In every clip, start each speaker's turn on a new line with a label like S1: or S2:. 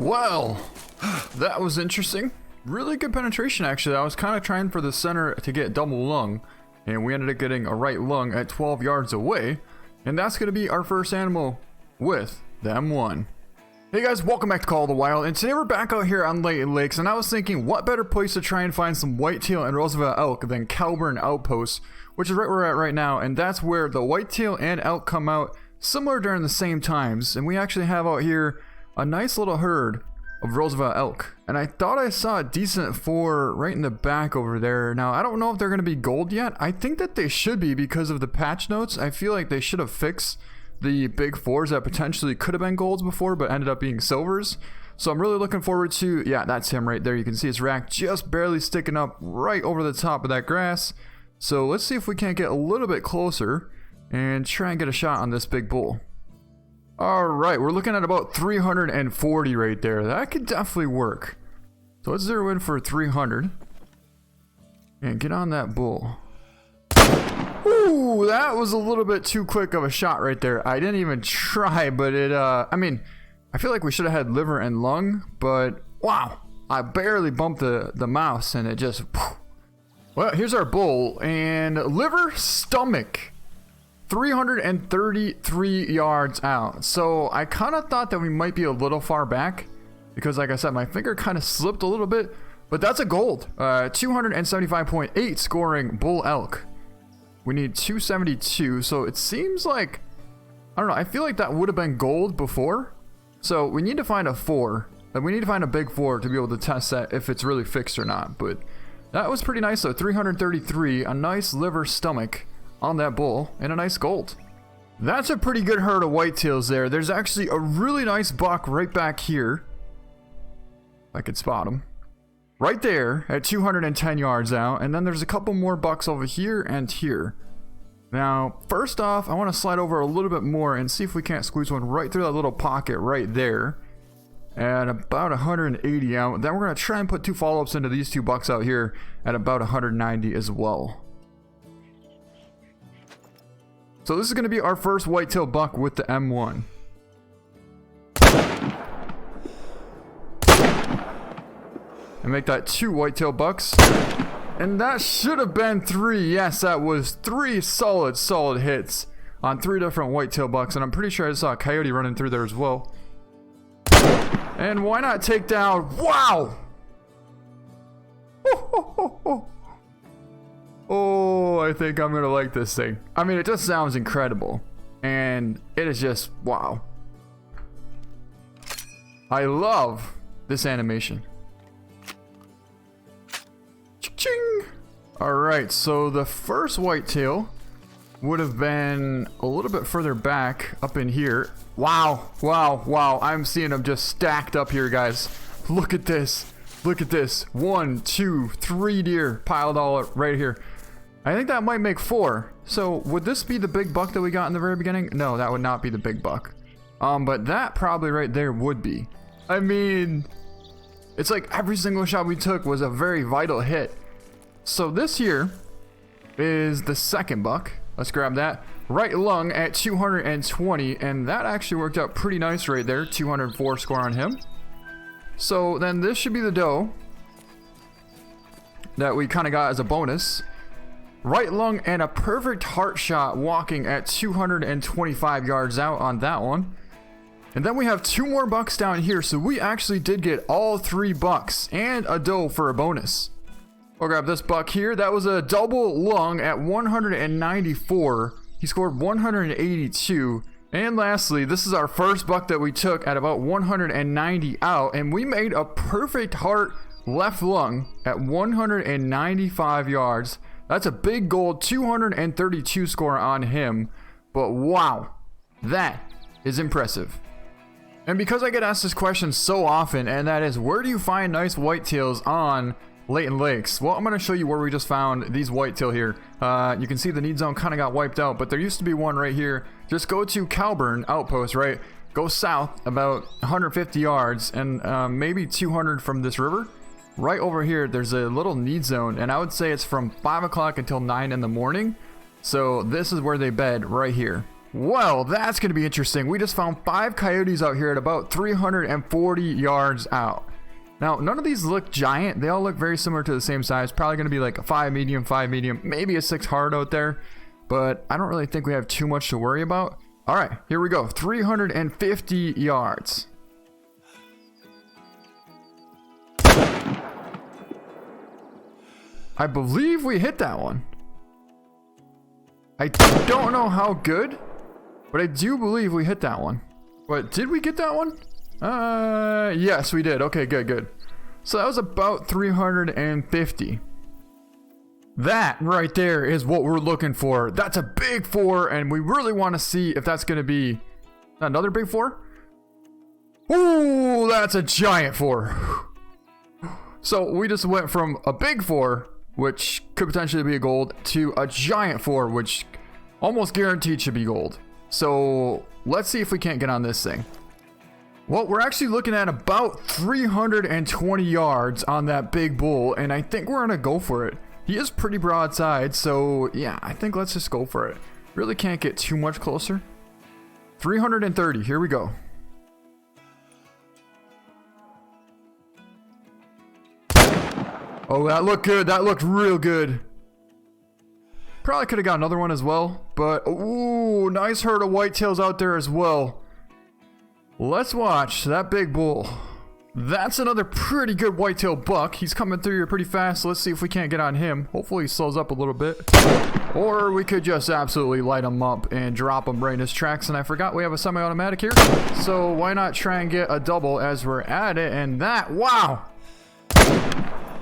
S1: Well, that was interesting. Really good penetration, actually. I was kind of trying for the center to get double lung, and we ended up getting a right lung at 12 yards away. And that's going to be our first animal with the M1. Hey guys, welcome back to Call of the Wild, and today we're back out here on Layton Lakes, and I was thinking, what better place to try and find some whitetail and Roosevelt elk than Kelburn Outpost, which is right where we're at right now, and that's where the whitetail and elk come out similar during the same times, and we actually have out here a nice little herd of Roosevelt elk. And I thought I saw a decent four right in the back over there. Now, I don't know if they're going to be gold yet. I think that they should be because of the patch notes. I feel like they should have fixed the big fours that potentially could have been golds before but ended up being silvers. So I'm really looking forward to, yeah, that's him right there. You can see his rack just barely sticking up right over the top of that grass. So let's see if we can't get a little bit closer and try and get a shot on this big bull. Alright, we're looking at about 340 right there. That could definitely work. So let's zero in for 300 and get on that bull. Ooh, that was a little bit too quick of a shot right there. I didn't even try, but it, I mean, I feel like we should have had liver and lung, but wow, I barely bumped the mouse and it just, whew. Well, here's our bull, and liver, stomach. 333 yards out. So I kind of thought that we might be a little far back because, like I said, my finger kind of slipped a little bit, but that's a gold. 275.8 scoring bull elk. We need 272, so it seems like, I don't know, I feel like that would have been gold before. So we need to find a four, and we need to find a big four to be able to test that if it's really fixed or not. But that was pretty nice though. 333, a nice liver stomach on that bull, and a nice gold. That's a pretty good herd of whitetails there. There's actually a really nice buck right back here. If I could spot him. Right there at 210 yards out, and then there's a couple more bucks over here and here. Now, first off, I want to slide over a little bit more and see if we can't squeeze one right through that little pocket right there. At about 180 out. Then we're going to try and put two follow-ups into these two bucks out here at about 190 as well. So this is going to be our first whitetail buck with the M1. And make that two whitetail bucks. And that should have been three. Yes, that was three solid hits on three different whitetail bucks. And I'm pretty sure I saw a coyote running through there as well. And why not take down... Wow! Oh, I think I'm gonna like this thing. I mean, it just sounds incredible. And it is just, wow. I love this animation. Ching! Alright, so the first whitetail would have been a little bit further back up in here. Wow, wow, wow. I'm seeing them just stacked up here, guys. Look at this. Look at this. 1, 2, 3 deer piled all up right here. I think that might make 4. So would this be the big buck that we got in the very beginning? No, that would not be the big buck. But that probably right there would be. I mean, it's like every single shot we took was a very vital hit. So this here is the second buck. Let's grab that. Right lung at 220, and that actually worked out pretty nice right there. 204 score on him. So then this should be the doe that we kind of got as a bonus. Right lung and a perfect heart shot walking at 225 yards out on that one. And then we have two more bucks down here, so we actually did get all three bucks and a doe for a bonus. We'll grab this buck here. That was a double lung at 194. He scored 182. And lastly, this is our first buck that we took at about 190 out, and we made a perfect heart left lung at 195 yards. That's a big gold, 232 score on him. But wow, that is impressive. And because I get asked this question so often, and that is, where do you find nice whitetails on Layton Lakes? Well, I'm going to show you where we just found these whitetail here. You can see the need zone kind of got wiped out, but there used to be one right here. Just go to Kelburn Outpost, right? Go south about 150 yards and maybe 200 from this river. Right over here, there's a little need zone, and I would say it's from 5 o'clock until 9 in the morning. So this is where they bed right here. Well, that's going to be interesting. We just found 5 coyotes out here at about 340 yards out. Now, none of these look giant. They all look very similar to the same size. Probably going to be like a 5 medium, maybe a 6 hard out there. But I don't really think we have too much to worry about. All right, here we go. 350 yards. I believe we hit that one. I don't know how good, but I do believe we hit that one. But did we get that one? Yes, we did. Okay, good. So that was about 350. That right there is what we're looking for. That's a big 4, and we really want to see if that's going to be another big 4. Ooh, that's a giant 4. So we just went from a big 4, which could potentially be a gold, to a giant 4, which almost guaranteed should be gold. So let's see if we can't get on this thing. Well, we're actually looking at about 320 yards on that big bull, and I think we're gonna go for it. He is pretty broadside, so yeah, I think let's just go for it. Really can't get too much closer. 330, here we go. Oh, that looked good. That looked real good. Probably could have got another one as well, but ooh, nice herd of whitetails out there as well. Let's watch that big bull. That's another pretty good whitetail buck. He's coming through here pretty fast. Let's see if we can't get on him. Hopefully he slows up a little bit. Or we could just absolutely light him up and drop him right in his tracks. And I forgot we have a semi-automatic here. So why not try and get a double as we're at it. And that, wow.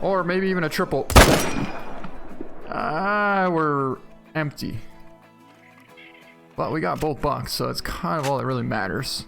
S1: Or maybe even a triple. We're empty. But we got both bucks, so it's kind of all that really matters.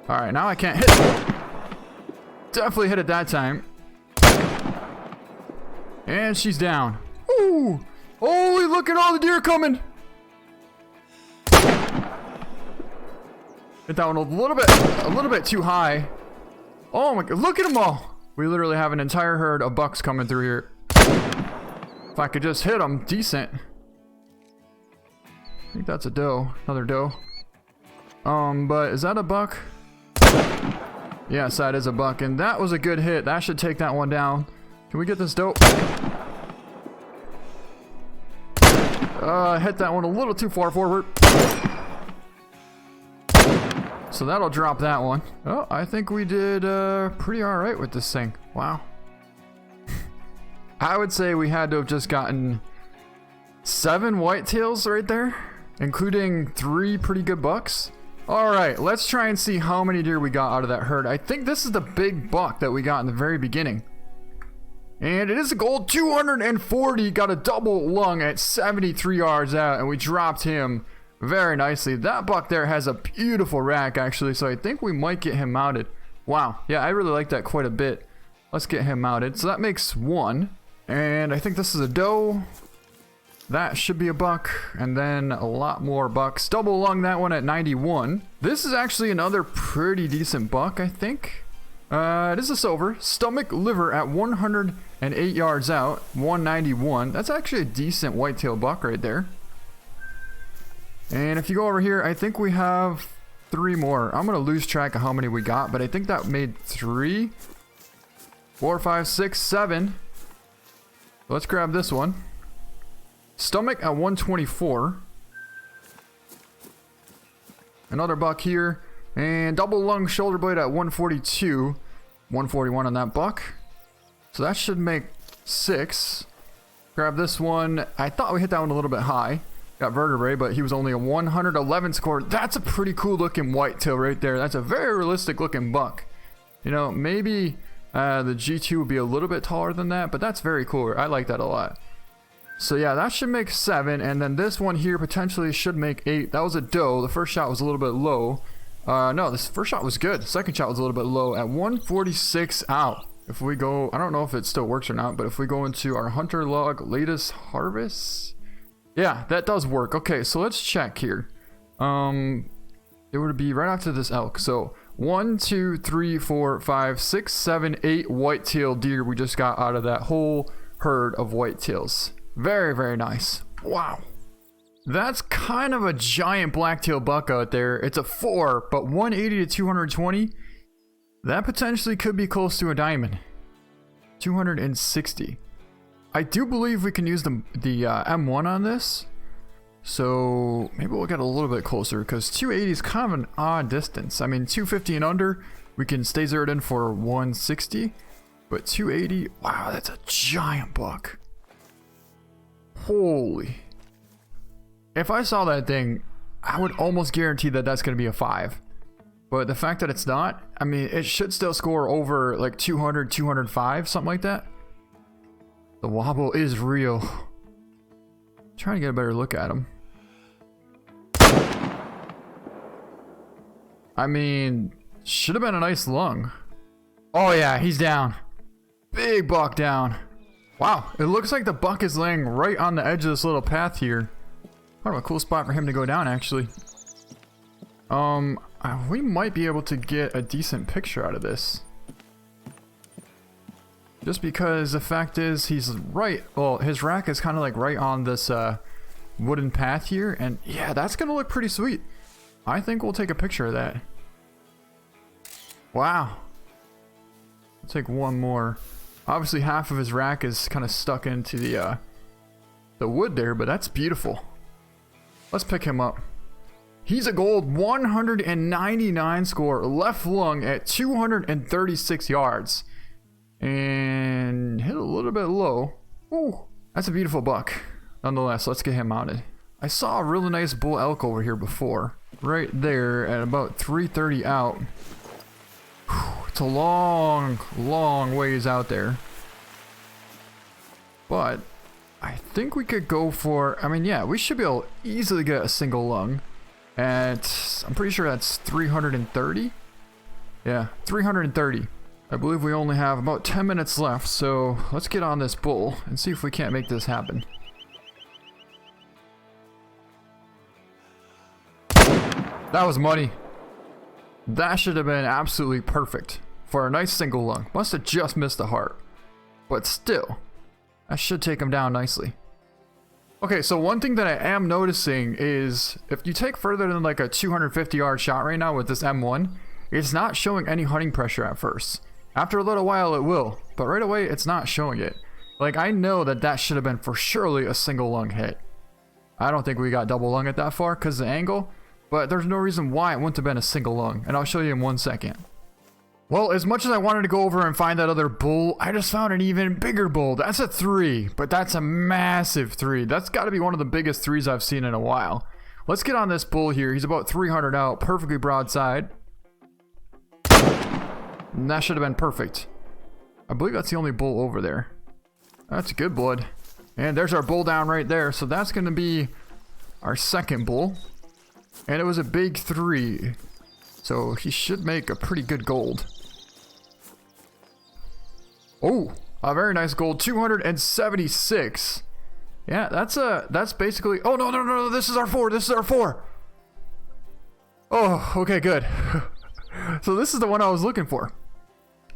S1: Alright, now I can't hit it. Definitely hit it that time. And she's down. Ooh! Holy, look at all the deer coming! Hit that one a little bit too high. Oh my god, look at them all! We literally have an entire herd of bucks coming through here. If I could just hit them decent. I think that's a doe. Another doe. But is that a buck? Yes, that is a buck, and that was a good hit. That should take that one down. Can we get this doe? Hit that one a little too far forward. So that'll drop that one. Oh, I think we did pretty alright with this thing. Wow. I would say we had to have just gotten 7 whitetails right there, including 3 pretty good bucks. Alright, let's try and see how many deer we got out of that herd. I think this is the big buck that we got in the very beginning. And it is a gold 240. Got a double lung at 73 yards out, and we dropped him very nicely. That buck there has a beautiful rack, actually, so I think we might get him mounted. Wow, yeah, I really like that quite a bit. Let's get him mounted. So that makes 1. And I think this is a doe. That should be a buck, and then a lot more bucks. Double lung that one at 91. This is actually another pretty decent buck, I think. It is a silver. Stomach liver at 108 yards out, 191. That's actually a decent whitetail buck right there. And if you go over here, I think we have 3 more. I'm going to lose track of how many we got, but I think that made 3, 4, 5, 6, 7. Let's grab this one. Stomach at 124. Another buck here. And double lung shoulder blade at 142. 141 on that buck. So that should make 6. Grab this one. I thought we hit that one a little bit high. Got vertebrae, but he was only a 111 score. That's a pretty cool looking whitetail right there. That's a very realistic looking buck. You know, maybe the G2 would be a little bit taller than that, but that's very cool. I like that a lot. So yeah, that should make 7, and then this one here potentially should make 8. That was a doe. The first shot was a little bit low. No, this first shot was good. The second shot was a little bit low at 146 out. If we go, I don't know if it still works or not, but if we go into our hunter log latest harvest, yeah, that does work. Okay, so let's check here. It would be right after this elk. So 1, 2, 3, 4, 5, 6, 7, 8 whitetail deer we just got out of that whole herd of whitetails. Very, very nice. Wow. That's kind of a giant blacktail buck out there. It's a 4, but 180 to 220. That potentially could be close to a diamond. 260. I do believe we can use the M1 on this. So maybe we'll get a little bit closer because 280 is kind of an odd distance. I mean, 250 and under, we can stay zeroed in for 160. But 280, wow, that's a giant buck. Holy. If I saw that thing, I would almost guarantee that that's going to be a 5. But the fact that it's not, I mean, it should still score over like 200, 205, something like that. The wobble is real. Trying to get a better look at him. I mean, should have been a nice lung. Oh yeah, he's down. Big buck down. Wow, it looks like the buck is laying right on the edge of this little path here. Kind of a cool spot for him to go down, actually. We might be able to get a decent picture out of this. Just because the fact is he's right, well, his rack is kind of like right on this wooden path here, and yeah, that's gonna look pretty sweet. I think we'll take a picture of that. Wow. I'll take one more. Obviously half of his rack is kind of stuck into the wood there, but that's beautiful. Let's pick him up. He's a gold 199 score, left lung at 236 yards. And hit a little bit low. Ooh, that's a beautiful buck. Nonetheless, let's get him mounted. I saw a really nice bull elk over here before. Right there at about 330 out. Whew, it's a long, long ways out there. But I think we could go for, I mean, yeah, we should be able to easily get a single lung. And I'm pretty sure that's 330. Yeah, 330. I believe we only have about 10 minutes left, so let's get on this bull and see if we can't make this happen. That was money. That should have been absolutely perfect for a nice single lung. Must have just missed the heart. But still, that should take him down nicely. Okay, so one thing that I am noticing is if you take further than like a 250 yard shot right now with this M1, it's not showing any hunting pressure at first. After a little while it will, but right away it's not showing it. Like, I know that that should have been for surely a single lung hit. I don't think we got double lung at that far because of the angle, but there's no reason why it wouldn't have been a single lung, and I'll show you in 1 second. Well, as much as I wanted to go over and find that other bull, I just found an even bigger bull. That's a 3, but that's a massive 3. That's got to be one of the biggest 3s I've seen in a while. Let's get on this bull here. He's about 300 out, perfectly broadside. And that should have been perfect. I believe that's the only bull over there. That's good blood. And there's our bull down right there. So that's going to be our second bull. And it was a big 3. So he should make a pretty good gold. Oh, a very nice gold, 276. Yeah, that's basically, oh no, this is our 4, this is our 4. Oh, okay, good. So this is the one I was looking for.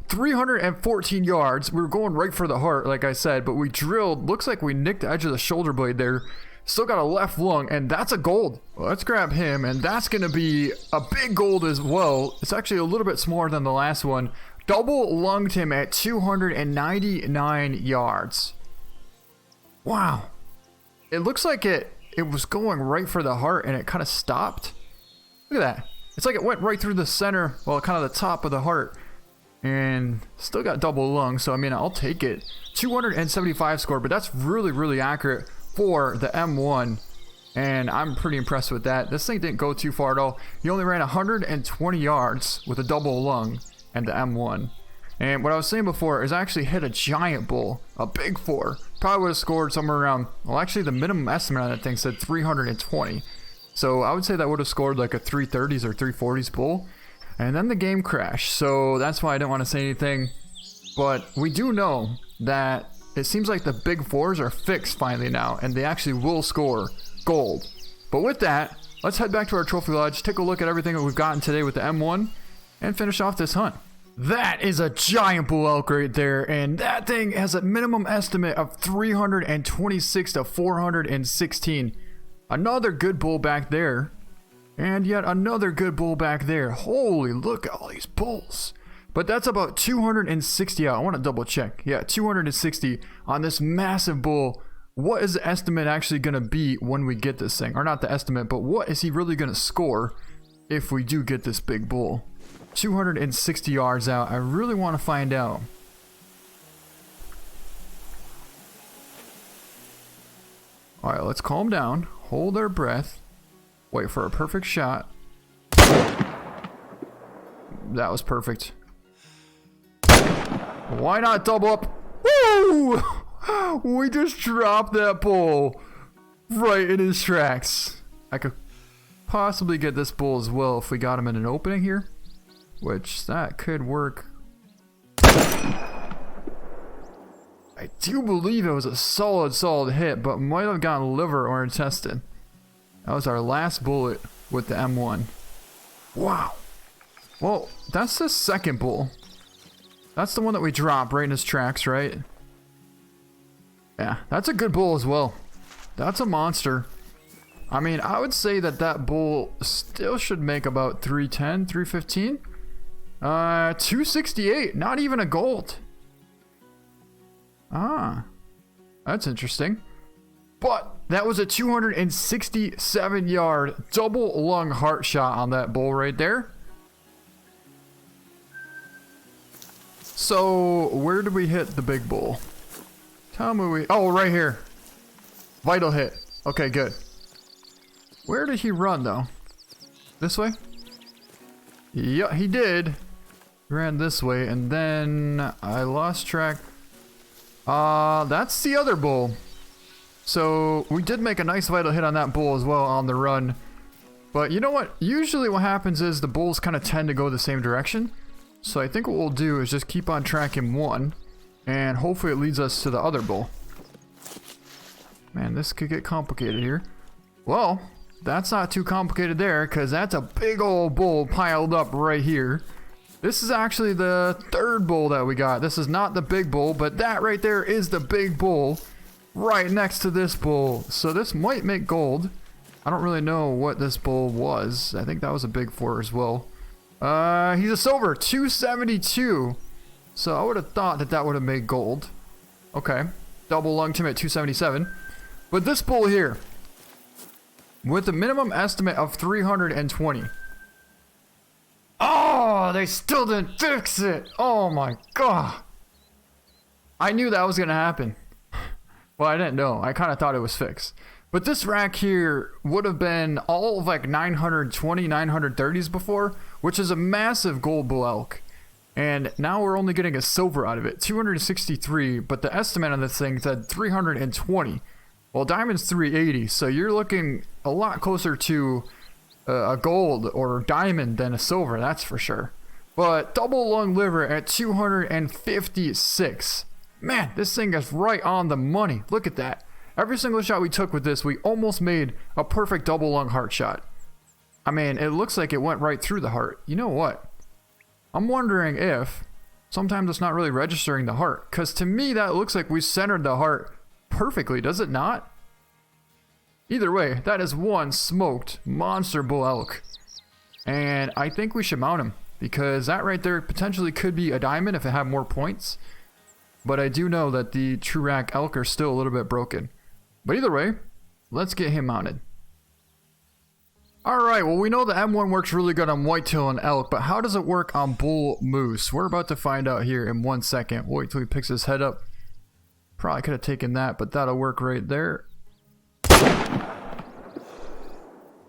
S1: 314 yards. We were going right for the heart, like I said, but we drilled, looks like we nicked the edge of the shoulder blade there. Still got a left lung, and that's a gold. Well, let's grab him, and that's going to be a big gold as well. It's actually a little bit smaller than the last one. Double lunged him at 299 yards. Wow. It looks like it was going right for the heart, and it kind of stopped. Look at that. It's like it went right through the center, well, kind of the top of the heart. And still got double lung, so I mean, I'll take it. 275 score, but that's really, really accurate for the M1, and I'm pretty impressed with that. This thing didn't go too far at all. He only ran 120 yards with a double lung and the M1. And what I was saying before is I actually hit a giant bull, a big 4. Probably would have scored somewhere around, well, actually the minimum estimate on that thing said 320. So I would say that would have scored like a 330s or 340s bull. And then the game crashed, so that's why I didn't want to say anything. But we do know that it seems like the big 4s are fixed finally now, and they actually will score gold. But with that, let's head back to our trophy lodge, take a look at everything that we've gotten today with the M1, and finish off this hunt. That is a giant bull elk right there, and that thing has a minimum estimate of 326 to 416. Another good bull back there, and yet another good bull back there. Holy, look at all these bulls. But that's about 260 out. I want to double check. Yeah, 260 on this massive bull. What is the estimate actually going to be when we get this thing? Or not the estimate, but what is he really going to score if we do get this big bull? 260 yards out. I really want to find out. Alright, let's calm down. Hold our breath. Wait for a perfect shot. That was perfect. Why not double up? Woo! We just dropped that bull right in his tracks. I could possibly get this bull as well if we got him in an opening here. Which, that could work. I do believe it was a solid hit, but might have gotten liver or intestine. That was our last bullet with the M1. Wow. Well, that's the second bull. That's the one that we dropped right in his tracks, right? Yeah, that's a good bull as well. That's a monster. I mean, I would say that that bull still should make about 310, 315. 268, not even a gold. Ah, that's interesting. But that was a 267 yard double lung heart shot on that bull right there. So where did we hit the big bull? Tell me oh, right here. Vital hit. Okay, good. Where did he run though? This way? Yeah, he did. Ran this way, and then I lost track. That's the other bull. So we did make a nice vital hit on that bull as well on the run. But you know what? Usually what happens is the bulls kind of tend to go the same direction. So I think what we'll do is just keep on tracking one, and hopefully it leads us to the other bull. Man, this could get complicated here. Well, that's not too complicated there, because that's a big old bull piled up right here. This is actually the third bull that we got. This is not the big bull, but that right there is the big bull right next to this bull. So this might make gold. I don't really know what this bull was. I think that was a big four as well. He's a silver, 272. So I would have thought that that would have made gold. Okay, double lung timid, 277. But this bull here, with a minimum estimate of 320. Oh, they still didn't fix it. Oh my god. I knew that was going to happen. Well, I didn't know. I kind of thought it was fixed. But this rack here would have been all of like 920, 930s before, which is a massive gold bull elk. And now we're only getting a silver out of it, 263, but the estimate on this thing said 320. Well, diamond's 380, so you're looking a lot closer to a gold or diamond than a silver, that's for sure. But double lung liver at 256. Man, this thing is right on the money. Look at that. Every single shot we took with this, we almost made a perfect double lung heart shot. I mean, it looks like it went right through the heart. You know what? I'm wondering if sometimes it's not really registering the heart, because to me that looks like we centered the heart perfectly, does it not? Either way, that is one smoked monster bull elk. And I think we should mount him, because that right there potentially could be a diamond if it had more points. But I do know that the true rack elk are still a little bit broken. But either way, let's get him mounted. Alright, well we know the M1 works really good on whitetail and elk, but how does it work on bull moose? We're about to find out here in 1 second. Wait till he picks his head up. Probably could have taken that, but that'll work right there.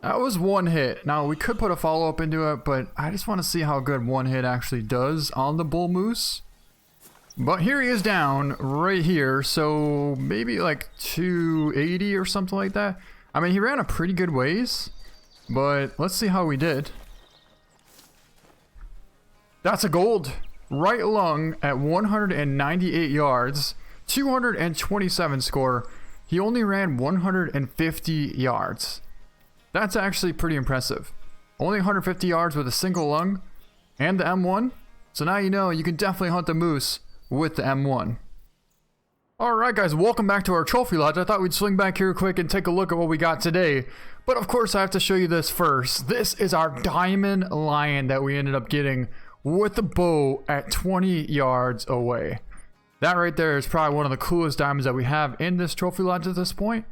S1: That was one hit. Now we could put a follow-up into it, but I just want to see how good one hit actually does on the bull moose. But here he is down right here, so maybe like 280 or something like that. I mean, he ran a pretty good ways, but let's see how we did. That's a gold. Right lung at 198 yards, 227 score. He only ran 150 yards. That's actually pretty impressive. Only 150 yards with a single lung and the M1. So now you know you can definitely hunt the moose with the M1. Alright guys, welcome back to our trophy lodge. I thought we'd swing back here quick and take a look at what we got today. But of course I have to show you this first. This is our diamond lion that we ended up getting with the bow at 20 yards away. That right there is probably one of the coolest diamonds that we have in this trophy lodge at this point.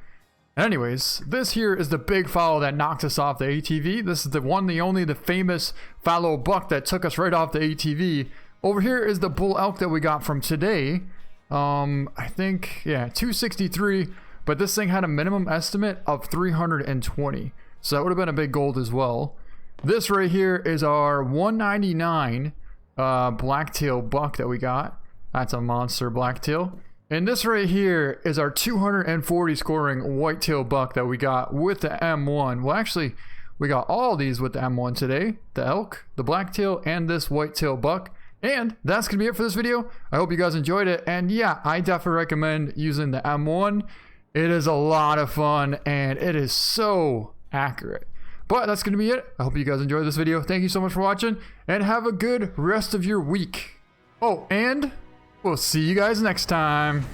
S1: Anyways, this here is the big fallow that knocked us off the ATV. This is the one, the only, the famous fallow buck that took us right off the ATV. Over here is the bull elk that we got from today. I think, yeah, 263, but this thing had a minimum estimate of 320. So that would have been a big gold as well. This right here is our 199 blacktail buck that we got. That's a monster blacktail. And this right here is our 240 scoring whitetail buck that we got with the M1. Well, actually, we got all these with the M1 today. The elk, the blacktail, and this whitetail buck. And that's going to be it for this video. I hope you guys enjoyed it. And yeah, I definitely recommend using the M1. It is a lot of fun and it is so accurate. But that's going to be it. I hope you guys enjoyed this video. Thank you so much for watching and have a good rest of your week. Oh, and we'll see you guys next time.